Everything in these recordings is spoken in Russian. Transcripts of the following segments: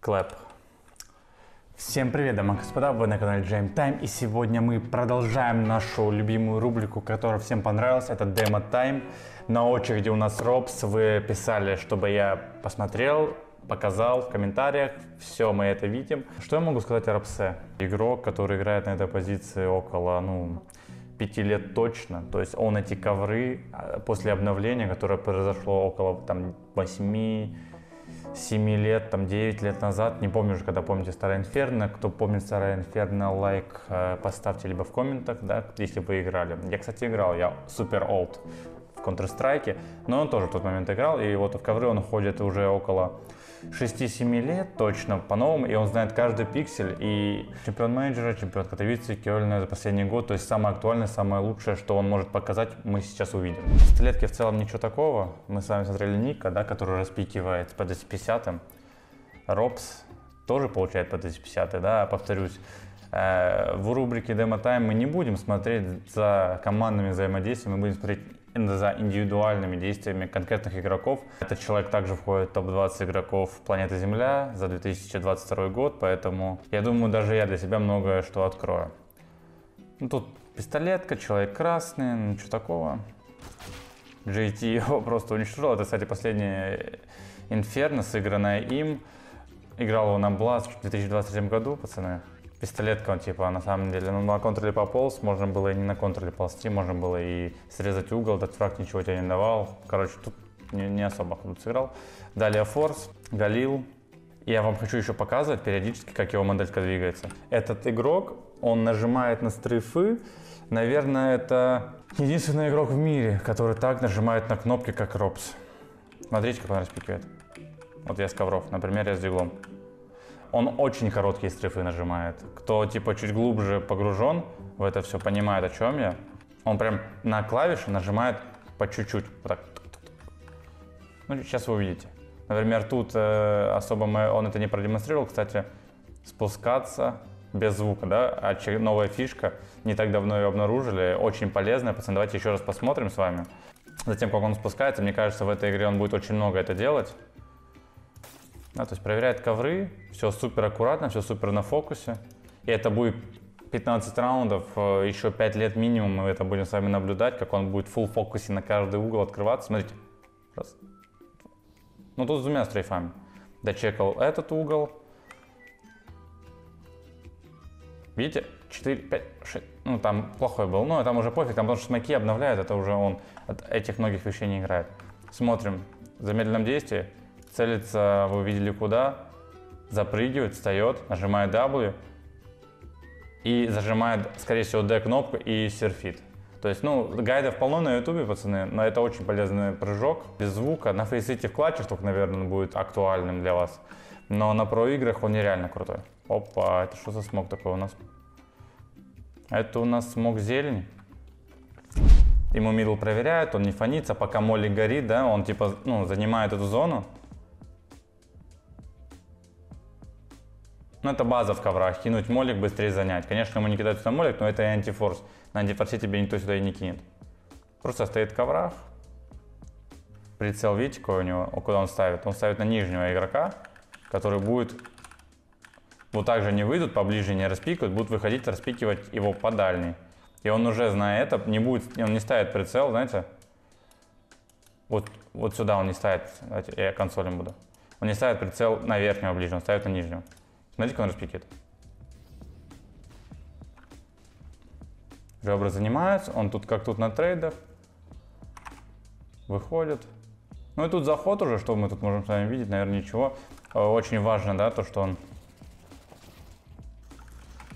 Клэп. Всем привет, дамы и господа, вы на канале Джейм Тайм, и сегодня мы продолжаем нашу любимую рубрику, которая всем понравилась, это Демо Тайм. На очереди у нас Робс, вы писали, чтобы я посмотрел, показал в комментариях, все мы это видим. Что я могу сказать о Робсе? Игрок, который играет на этой позиции около, 5 лет точно, то есть он эти ковры после обновления, которое произошло около 7 лет, 9 лет назад, не помню уже, когда помните Старое Инферно, кто помнит Старое Инферно, лайк поставьте либо в комментах, да, если вы играли. Я, кстати, играл, я супер олд в Counter-Strike, но он тоже в тот момент играл, и вот в ковры он ходит уже около 6-7 лет точно по-новому, и он знает каждый пиксель, и чемпион менеджера, чемпион Катовицы, Кёльна за последний год, то есть самое актуальное, самое лучшее, что он может показать, мы сейчас увидим. В пистолетке в целом ничего такого, мы с вами смотрели Ника, да, который распикивает по 250, Робс тоже получает по 250, да, повторюсь. В рубрике Demo Time мы не будем смотреть за командными взаимодействиями, мы будем смотреть за индивидуальными действиями конкретных игроков. Этот человек также входит в топ-20 игроков планеты Земля за 2022 год, поэтому я думаю, даже я для себя многое что открою. Тут пистолетка, человек красный, ничего такого. JT его просто уничтожил. Это, кстати, последняя Инферно, сыгранная им. Играл его на Blast в 2023 году, пацаны. Пистолетка, он на самом деле, на контроле пополз, можно было и не на контроле ползти, можно было и срезать угол, этот фраг ничего тебе не давал. Короче, тут не особо тут сыграл. Далее Форс, Галил. Я вам хочу еще показывать периодически, как его моделька двигается. Этот игрок, он нажимает на стрейфы. Наверное, это единственный игрок в мире, который так нажимает на кнопки, как Робс. Смотрите, как он распикивает. Вот я с ковров, например, я с диглом. Он очень короткие стрейфы нажимает. Кто чуть глубже погружен в это все, понимает, о чем я. Он прям на клавиши нажимает по чуть-чуть. Вот так. Сейчас вы увидите. Например, тут особо он это не продемонстрировал. Кстати, спускаться без звука, да? Новая фишка. Не так давно ее обнаружили. Очень полезная. Пацаны, давайте еще раз посмотрим с вами. Затем, как он спускается, мне кажется, в этой игре он будет очень много это делать. Да, то есть проверяет ковры, все супер аккуратно, все супер на фокусе. И это будет 15 раундов, еще 5 лет минимум мы это будем с вами наблюдать, как он будет в full фокусе на каждый угол открываться. Смотрите. Раз. Тут с двумя стрейфами. Дочекал этот угол. Видите? 4, 5, 6. Там плохой был, но там уже пофиг, там потому что смоки обновляют, это уже он от этих многих вещей не играет. Смотрим в замедленном действии. Целится, вы видели куда, запрыгивает, встает, нажимает W и зажимает, скорее всего, D кнопку и серфит. То есть, гайдов полно на ютубе, пацаны, но это очень полезный прыжок. Без звука, на фейсите в клатчах только, наверное, он будет актуальным для вас. Но на про-играх он нереально крутой. Опа, это что за смог такой у нас? Это у нас смог зелень. Ему мидл проверяет, он не фонится, пока молик горит, да, он занимает эту зону. Это база в коврах, кинуть молик, быстрее занять. Конечно, ему не кидают сюда молик, но это и антифорс. На антифорсе тебе никто сюда и не кинет. Просто стоит в коврах. Прицел, видите, какой у него, куда он ставит? Он ставит на нижнего игрока, который будет... Вот так же не выйдут, поближе не распикают, будут выходить, распикивать его по дальней. И он уже, зная это, он не ставит прицел, знаете? Вот сюда он не ставит, давайте я консолем буду. Он не ставит прицел на верхнего ближе, он ставит на нижнего. Смотрите, как он распикивает. Ребра занимаются, он тут как тут на трейдах. Выходит. И тут заход уже, что мы тут можем с вами видеть, наверное, ничего. Очень важно, да, то, что он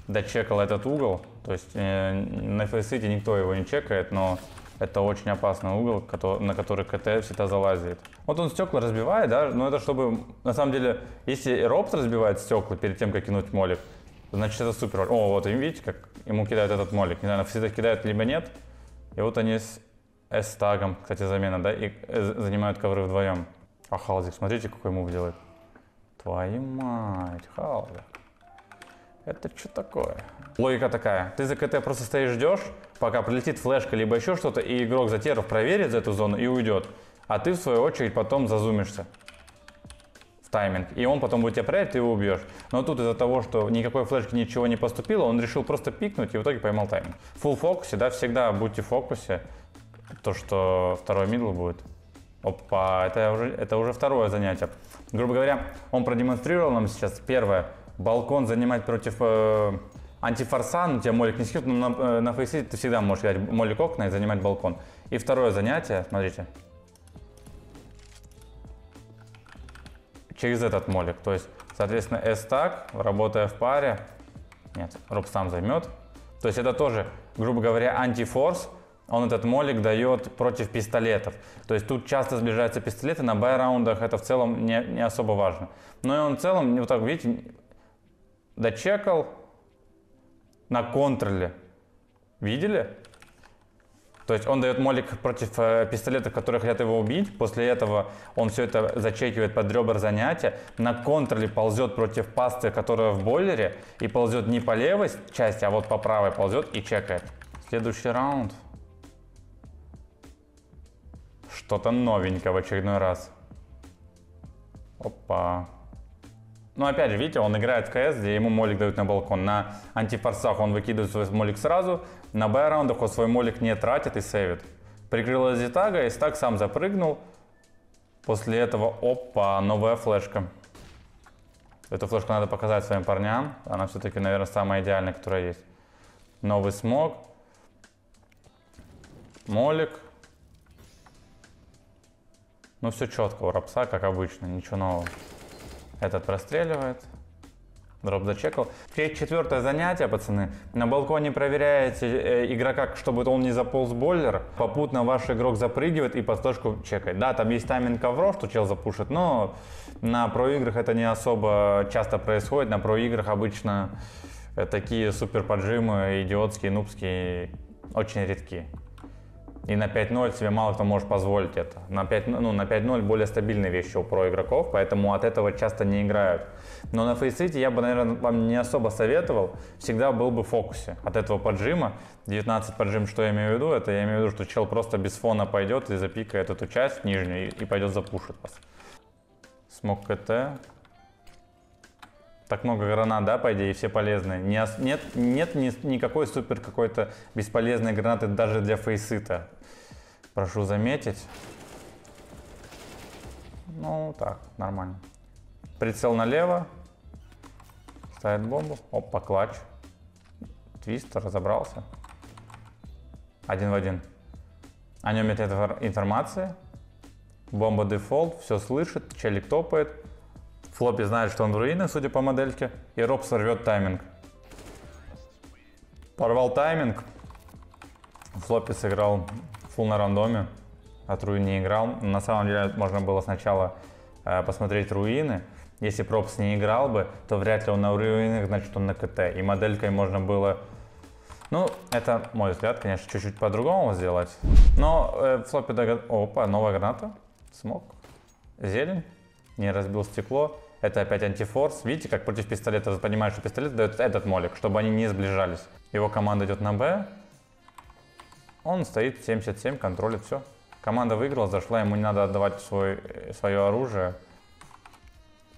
дочекал этот угол. То есть на фейсите никто его не чекает, но это очень опасный угол, на который КТ всегда залазит. Вот он стекла разбивает, да, но это чтобы, на самом деле, если Робс разбивает стекла перед тем, как кинуть молик, значит это супер. О, вот видите, как ему кидают этот молик. Не знаю, на фейситах кидают либо нет. И вот они с S-тагом, кстати, замена, да, и занимают ковры вдвоем. А Халзик, смотрите, какой мув делает. Твою мать, Халзик. Это что такое? Логика такая. Ты за КТ просто стоишь, ждешь, пока прилетит флешка, либо еще что-то, и игрок затеров проверит эту зону и уйдет. А ты, в свою очередь, потом зазумишься. тайминг, и он потом будет тебя проверять, ты его убьешь. Но тут из-за того, что никакой флешки ничего не поступило, он решил просто пикнуть и в итоге поймал тайминг. В full фокусе, да, всегда будьте в фокусе, то, что второй мидл будет. Опа, это уже второе занятие. Грубо говоря, он продемонстрировал нам сейчас первое, балкон занимать против антифорса, ну, тебя молик не скинут, но на фейсе ты всегда можешь взять молик окна и занимать балкон. И второе занятие, смотрите, через этот молик, то есть, соответственно, S-так, работая в паре, нет, Роб сам займет, то есть это тоже, грубо говоря, антифорс, он этот молик дает против пистолетов. То есть тут часто сближаются пистолеты, на бай-раундах это в целом не особо важно. Но и он в целом, вот так, видите, дочекал на контроле. Видели? То есть он дает молик против пистолетов, которые хотят его убить. После этого он все это зачекивает под ребра занятия. На контроле ползет против пасты, которая в бойлере. И ползет не по левой части, а вот по правой ползет и чекает. Следующий раунд. Что-то новенькое в очередной раз. Опа. Ну, опять же, видите, он играет в КС, где ему молик дают на балкон. На антифорсах он выкидывает свой молик сразу. На бай-раундах он свой молик не тратит и сейвит. Прикрыл Зитага, и стак сам запрыгнул. После этого, опа, новая флешка. Эту флешку надо показать своим парням. Она все-таки, наверное, самая идеальная, которая есть. Новый смог. Молик. Ну, все четко у Рапса, как обычно, ничего нового. Этот простреливает. Дроп зачекал. Четвертое занятие, пацаны. На балконе проверяете игрока, чтобы он не заполз в бойлер. Попутно ваш игрок запрыгивает и под точку чекает. Да, там есть тайминг ковров, что чел запушит, но на про-играх это не особо часто происходит. На про-играх обычно такие супер поджимы, идиотские, нубские, очень редки. И на 5-0 себе мало кто может позволить это. На 5-0 более стабильные вещи у про-игроков, поэтому от этого часто не играют. Но на фейсите я бы, наверное, вам не особо советовал. Всегда был бы в фокусе от этого поджима. 19 поджим, что я имею в виду? Это я имею в виду, что чел просто без фона пойдет и запикает эту часть нижнюю и пойдет запушит вас. Смог КТ. Так много гранат, да, по идее, и все полезные. Нет никакой супер какой-то бесполезной гранаты даже для фейсита. Прошу заметить. Ну, так, нормально. Прицел налево. Ставит бомбу. Опа, клатч. Твистер, разобрался. Один в один. О нем нет информации. Бомба дефолт, все слышит, челик топает. Флоппи знает, что он в руины, судя по модельке, и Роб сорвет тайминг. Порвал тайминг. Флоппи сыграл фулл на рандоме, от руин не играл. На самом деле можно было сначала посмотреть руины. Если Пропс не играл бы, то вряд ли он на руинах, значит он на КТ. И моделькой можно было... Ну, это мой взгляд, конечно, чуть-чуть по-другому сделать. Но Флоппи Опа, новая граната. Смог. Зелень. Не разбил стекло. Это опять антифорс. Видите, как против пистолета понимаешь, что пистолет дает этот молик, чтобы они не сближались. Его команда идет на Б. Он стоит 77, контролит все. Команда выиграла, зашла, ему не надо отдавать свое оружие.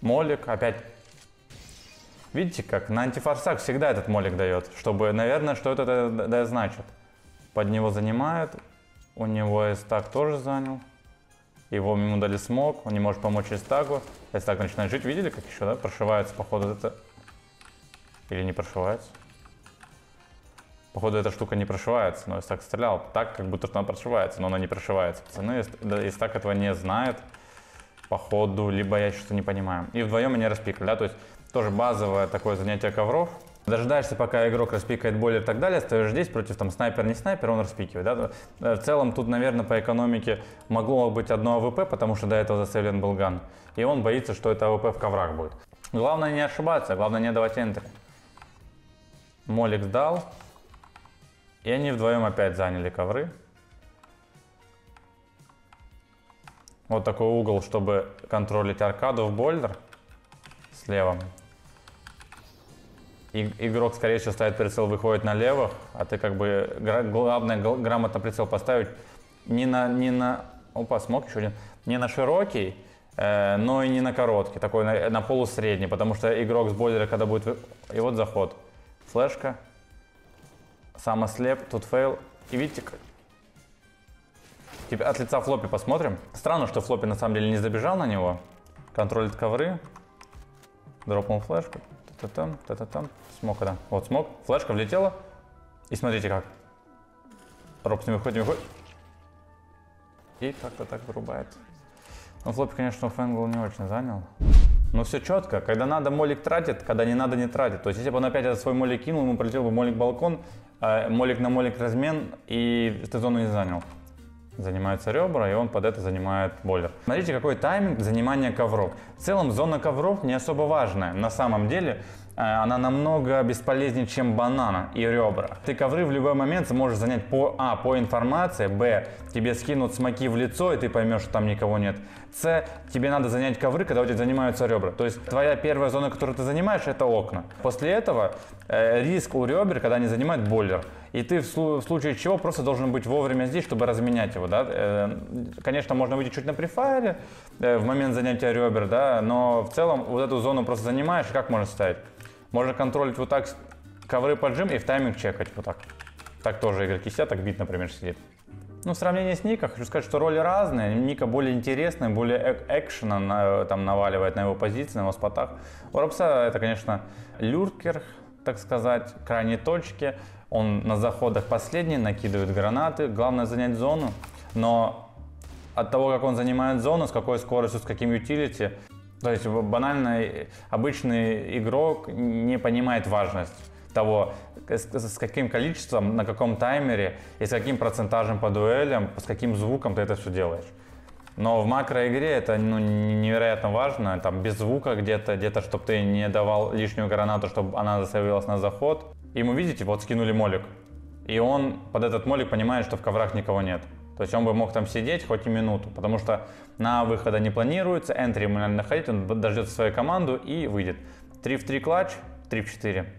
Молик опять. Видите, как на антифорсах всегда этот молик дает, чтобы, наверное, что это значит. Под него занимает. У него S-так тоже занял. Ему дали смог, он не может помочь S-таку. S-так начинает жить. Видели, как еще, да? Прошивается, походу, это... Или не прошивается? Походу, эта штука не прошивается, но S-так стрелял так, как будто она прошивается, но она не прошивается. Пацаны, S-так этого не знает, походу, либо я что-то не понимаю. И вдвоем они распикали, да? То есть тоже базовое такое занятие ковров. Дожидаешься, пока игрок распикает бойлер и так далее, стоишь здесь против там снайпер, не снайпер, он распикивает. Да? В целом тут, наверное, по экономике могло быть одно АВП, потому что до этого засейвлен был ган. И он боится, что это АВП в коврах будет. Главное не ошибаться, главное не давать энтри. Молик сдал. И они вдвоем опять заняли ковры. Вот такой угол, чтобы контролить аркаду в бойлер слева. Игрок, скорее всего, ставит прицел, выходит на левых, а ты как бы главное грамотно прицел поставить не на опа, смог еще один, не на широкий, но и не на короткий, такой на полусредний, потому что игрок с бойлера, когда будет... И вот заход. Флешка. Сам ослеп, тут фейл. И видите, теперь от лица Флоппи посмотрим. Странно, что Флоппи на самом деле не забежал на него. Контролит ковры. Дропнул флешку. Та-та-там, та-та-там. Смог, да. Вот смог. Флешка влетела. И смотрите как. Робс не выходит, не выходит. И как-то так вырубает. Ну, Флоппи, конечно, фэнгл не очень занял. Но все четко. Когда надо, молик тратит, когда не надо, не тратит. То есть, если бы он опять этот свой молик кинул, ему прилетел бы молик-балкон, молик на молик размен, и ты зону не занял. Занимаются ребра, и он под это занимает бойлер. Смотрите, какой тайминг занимания ковров. В целом, зона ковров не особо важная. На самом деле, она намного бесполезнее, чем банана и ребра. Ты ковры в любой момент сможешь занять по информации, б, тебе скинут смоки в лицо, и ты поймешь, что там никого нет. С, тебе надо занять ковры, когда у тебя занимаются ребра. То есть твоя первая зона, которую ты занимаешь, это окна. После этого риск у ребер, когда они занимают бойлер. И ты в случае чего просто должен быть вовремя здесь, чтобы разменять его. Да? Конечно, можно выйти чуть на префайре в момент занятия ребер, да? Но в целом вот эту зону просто занимаешь, и как можно ставить? Можно контролить вот так ковры поджим и в тайминг чекать вот так. Так тоже игроки сидят, так бит, например, сидит. Ну, в сравнении с Ника, хочу сказать, что роли разные. Ника более интересная, более экшена там наваливает на его позиции, на его спотах. У Робса это, конечно, люркер, так сказать, крайней точки. Он на заходах последний, накидывает гранаты. Главное занять зону. Но от того, как он занимает зону, с какой скоростью, с каким ютилити, то есть банально обычный игрок не понимает важность того, с каким количеством, на каком таймере и с каким процентажем по дуэлям, с каким звуком ты это все делаешь. Но в макроигре это невероятно важно, там без звука где-то, чтобы ты не давал лишнюю гранату, чтобы она засейвилась на заход. И мы, видите, вот скинули молик. И он под этот молик понимает, что в коврах никого нет. То есть он бы мог там сидеть хоть и минуту, потому что на выхода не планируется, энтри ему надо находить, он дождется свою команду и выйдет. 3 в 3 клатч, 3 в 4.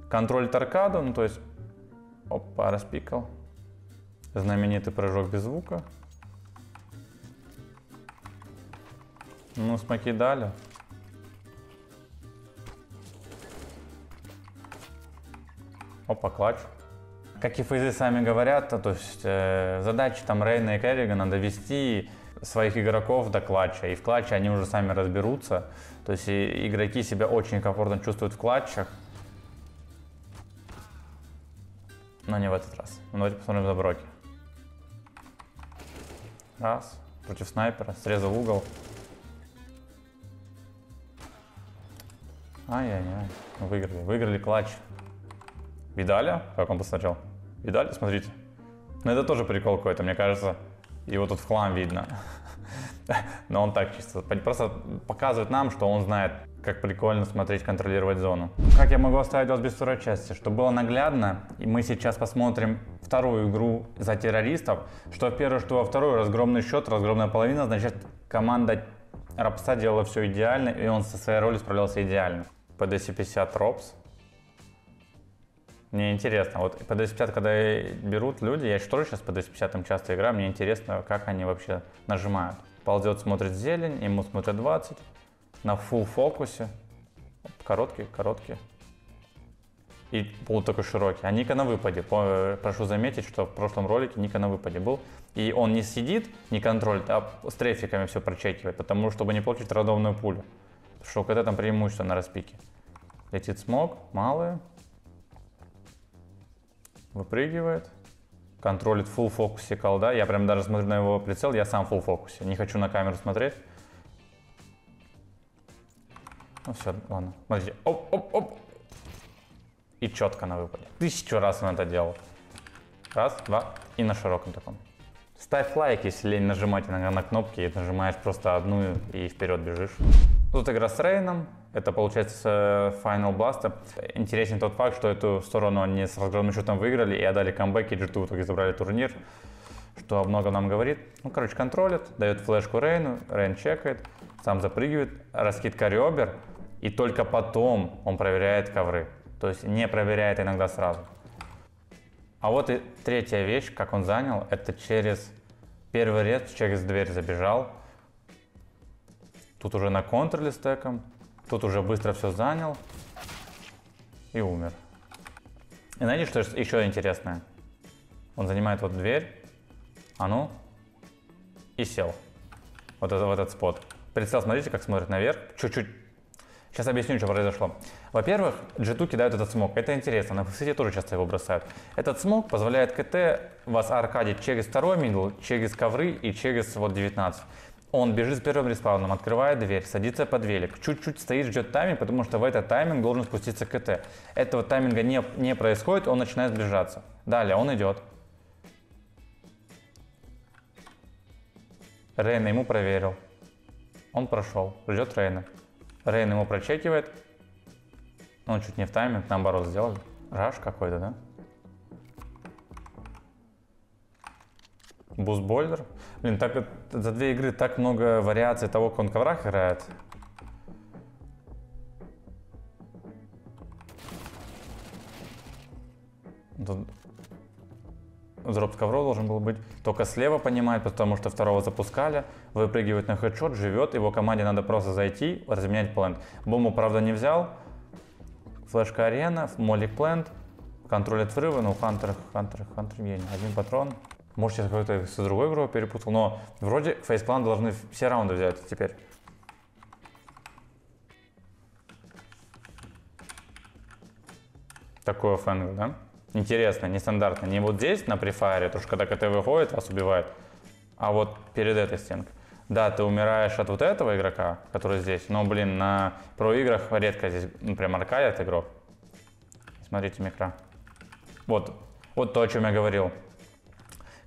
Контролит аркаду, ну то есть, опа, распикал. Знаменитый прыжок без звука. Ну, смоки дали. Опа, клатч. Как и фейзы сами говорят, то есть задача там Рейна и Керригана довести своих игроков до клатча. И в клатче они уже сами разберутся. То есть игроки себя очень комфортно чувствуют в клатчах. Но не в этот раз. Ну, давайте посмотрим за броки. Раз. Против снайпера. Срезал угол. Ай-яй-яй. Выиграли. Выиграли клатч. Видали, как он посмотрел? Видали? Смотрите. Ну, это тоже прикол какой-то, мне кажется. Его тут в хлам видно. Но он так чисто. Просто показывает нам, что он знает, как прикольно смотреть, контролировать зону. Как я могу оставить вас без второй части? Чтобы было наглядно, и мы сейчас посмотрим вторую игру за террористов. Что в первую, что во вторую. Разгромный счет, разгромная половина. Значит, команда Робса делала все идеально, и он со своей ролью справлялся идеально. ПДС-50 Робс. Мне интересно, вот ПДС-50, когда берут люди, я тоже сейчас ПДС-50 часто играю, мне интересно, как они вообще нажимают. Ползет, смотрит зелень, ему смотрит 20, на фулл фокусе, короткий. И пул такой широкий. А Ника на выпаде. Прошу заметить, что в прошлом ролике Ника на выпаде был. И он не сидит, не контролит, а с трефиками все прочекивает, потому чтобы не получить рандомную пулю. Потому что у КТ там преимущество на распике. Летит смог, малые. Выпрыгивает, контролит full фокусе колда. Я прям даже смотрю на его прицел, я сам full фокусе. Не хочу на камеру смотреть. Ну все, ладно. Смотрите, оп. И четко на выпаде. 1000 раз он это делал. Раз, два, и на широком таком. Ставь лайк, если лень нажимать иногда на кнопки, и нажимаешь просто одну и вперед бежишь. Тут игра с Рейном. Это получается Final Blast. Интересен тот факт, что эту сторону они с разгромным счетом выиграли и отдали камбэк, и G2 в итоге забрали турнир, что много нам говорит. Ну, короче, контролит, дает флешку Рейну, Рейн чекает, сам запрыгивает, раскидка ребер, и только потом он проверяет ковры. То есть не проверяет иногда сразу. А вот и третья вещь, как он занял, это через первый рез, через дверь забежал. Тут уже на контроле стеком. Тут уже быстро все занял. И умер. И знаете, что еще интересное? Он занимает вот дверь. А ну. И сел. Вот это, в этот спот. Прицел, смотрите, как смотрит наверх. Чуть-чуть. Сейчас объясню, что произошло. Во-первых, G2 кидают этот смог. Это интересно. На FST тоже часто его бросают. Этот смог позволяет КТ вас аркадить через второй мидл, через ковры и через вот 19. Он бежит с первым респауном, открывает дверь, садится под велик. Чуть-чуть стоит, ждет тайминг, потому что в этот тайминг должен спуститься КТ. Этого тайминга не происходит, он начинает сближаться. Далее он идет. Рейна ему проверил. Он прошел, ждет Рейна. Рейн ему прочекивает. Он чуть не в тайминг, наоборот сделали. Раш какой-то, да? Бустбольдер. Блин, так, за 2 игры так много вариаций того, как он в коврах играет. Тут дроп с ковров должен был быть. Только слева понимает, потому что второго запускали. Выпрыгивает на хедшот, живет. Его команде надо просто зайти, разменять плент. Бомбу, правда, не взял. Флешка арена, молик плент. Контролит взрывы, но Хантер гений. 1 патрон. Может, сейчас какой-то с другой игрой перепутал, но вроде фейсклан должны все раунды взять теперь. Такой фэнг, да? Интересно, нестандартно. Не вот здесь, на префайре, потому что когда КТ выходит, вас убивает, а вот перед этой стенкой. Да, ты умираешь от вот этого игрока, который здесь, но, блин, на про-играх редко здесь, прям аркадит игрок. Смотрите микро. Вот то, о чем я говорил.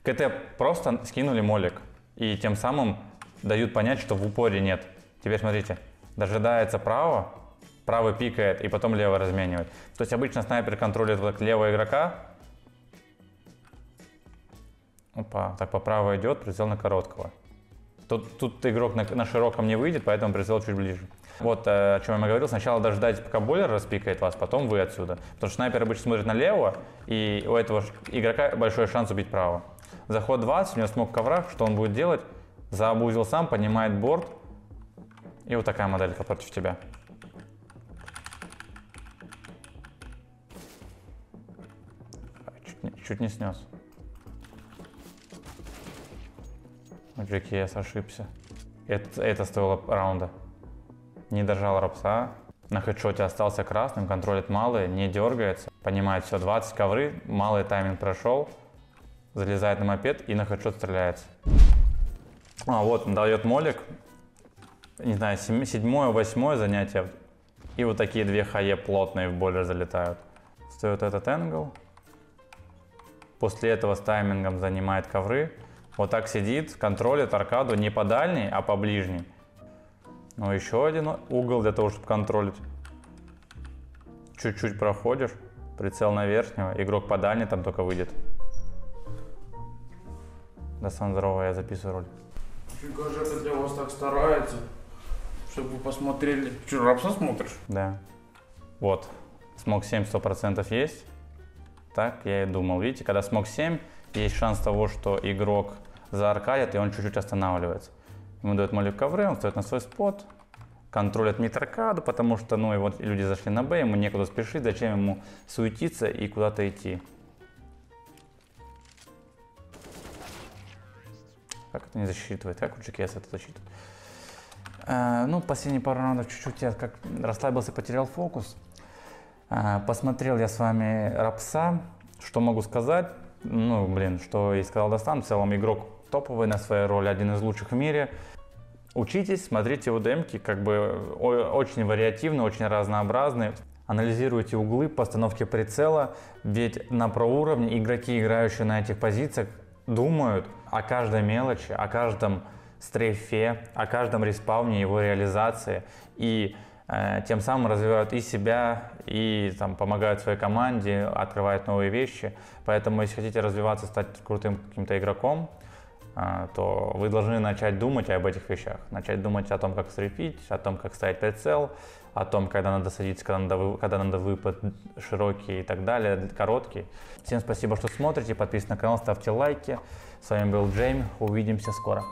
КТ просто скинули молик, и тем самым дают понять, что в упоре нет. Теперь смотрите, дожидается право, правый пикает и потом левый разменивает. То есть обычно снайпер контролирует вот левого игрока. Опа, так по правой идет, прицел на короткого. Тут игрок на широком не выйдет, поэтому прицел чуть ближе. Вот о чем я говорил, сначала дождайтесь, пока бойлер распикает вас, потом вы отсюда. Потому что снайпер обычно смотрит налево, и у этого игрока большой шанс убить право. Заход 20, у него смог в коврах, что он будет делать? Заабузил сам, поднимает борт. И вот такая моделька против тебя. Чуть не снес. GKS ошибся. Это стоило раунда. Не дожал рапса. На хедшоте остался красным, контролит малые, не дергается. Понимает все, 20 ковры, малый тайминг прошел. Залезает на мопед и на хедшот стреляется. А вот, он дает молик. Не знаю, 7-8 занятие. И вот такие 2 хае плотные в бойлер залетают. Стоит этот энгл. После этого с таймингом занимает ковры. Вот так сидит, контролит аркаду не по дальней, а по ближней. Но еще один угол для того, чтобы контролить. Чуть-чуть проходишь, прицел на верхнего, игрок по дальней там только выйдет. Да, сам здорово, я записываю ролик. Фига же это для вас так старается, чтобы вы посмотрели. Че, рапса смотришь? Да. Вот, смог 7 100% есть. Так я и думал. Видите, когда смог 7, есть шанс того, что игрок зааркадит, и он чуть-чуть останавливается. Ему дают молик ковры, он встает на свой спот, контролит мид-аркаду, потому что, ну, и вот люди зашли на Б, ему некуда спешить, зачем ему суетиться и куда-то идти. Как это не засчитывает? Как у GKS это засчитывает? Ну, последние пару раундов чуть-чуть я как расслабился, потерял фокус. Посмотрел я с вами рапса. Что могу сказать? Ну, блин, что и сказал Достан. В целом игрок топовый на своей роли, один из лучших в мире. Учитесь, смотрите УДМки, как бы очень вариативны, очень разнообразны. Анализируйте углы, постановки прицела, ведь на проуровне игроки, играющие на этих позициях, думают о каждой мелочи, о каждом стрейфе, о каждом респауне, его реализации, и тем самым развивают и себя, и там, помогают своей команде, открывают новые вещи. Поэтому, если хотите развиваться, стать крутым каким-то игроком, то вы должны начать думать об этих вещах. Начать думать о том, как стрейфить, о том, как ставить прицел, о том, когда надо садиться, когда надо выпад широкий и так далее, короткий. Всем спасибо, что смотрите, подписывайтесь на канал, ставьте лайки. С вами был Джейми, увидимся скоро.